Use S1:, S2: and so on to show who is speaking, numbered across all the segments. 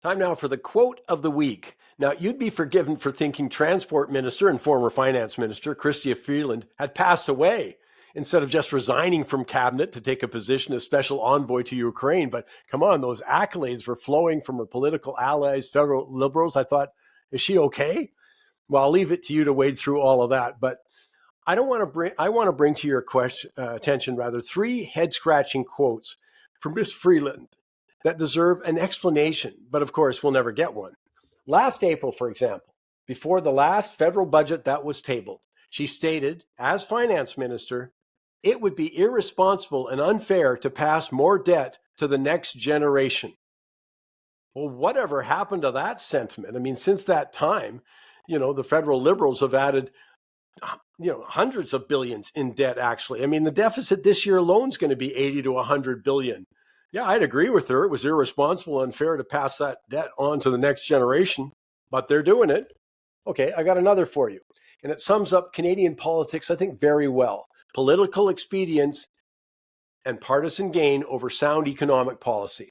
S1: Time now for the quote of the week. Now, you'd be forgiven for thinking Transport Minister and former Finance Minister Chrystia Freeland had passed away instead of just resigning from cabinet to take a position as special envoy to Ukraine. But come on, those accolades were flowing from her political allies, federal liberals. I thought, is she okay? Well, I'll leave it to you to wade through all of that. But I want to bring to your attention rather three head scratching quotes from Miss Freeland that deserve an explanation, but of course we'll never get one. Last April, for example, before the last federal budget that was tabled, she stated, as finance minister, it would be irresponsible and unfair to pass more debt to the next generation. Well, whatever happened to that sentiment? I mean, since that time, the federal liberals have added hundreds of billions in debt, actually. I mean, the deficit this year alone is going to be 80 to 100 billion. Yeah, I'd agree with her. It was irresponsible and unfair to pass that debt on to the next generation, but they're doing it. Okay, I got another for you. And it sums up Canadian politics, I think, very well. Political expedience and partisan gain over sound economic policy.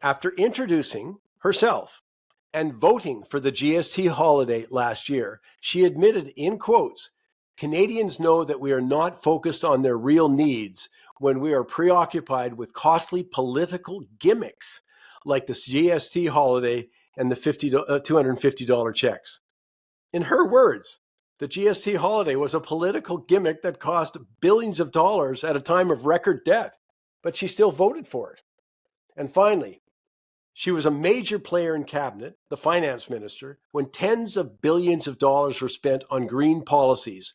S1: After introducing herself and voting for the GST holiday last year, she admitted in quotes, Canadians know that we are not focused on their real needs when we are preoccupied with costly political gimmicks like the GST holiday and the $250 checks. In her words, the GST holiday was a political gimmick that cost billions of dollars at a time of record debt, but she still voted for it. And finally, she was a major player in cabinet, the finance minister, when tens of billions of dollars were spent on green policies,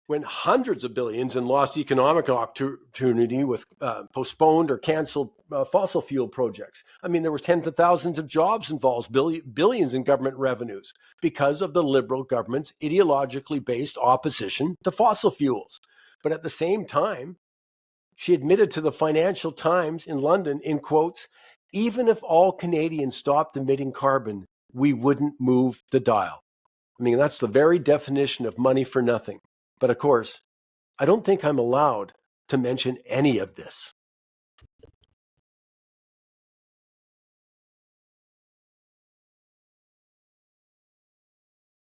S1: when hundreds of billions in lost economic opportunity with postponed or canceled fossil fuel projects. I mean, there was tens of thousands of jobs involved, billions in government revenues because of the Liberal government's ideologically based opposition to fossil fuels. But at the same time, she admitted to the Financial Times in London, in quotes, even if all Canadians stopped emitting carbon, we wouldn't move the dial. I mean, that's the very definition of money for nothing. But of course, I don't think I'm allowed to mention any of this.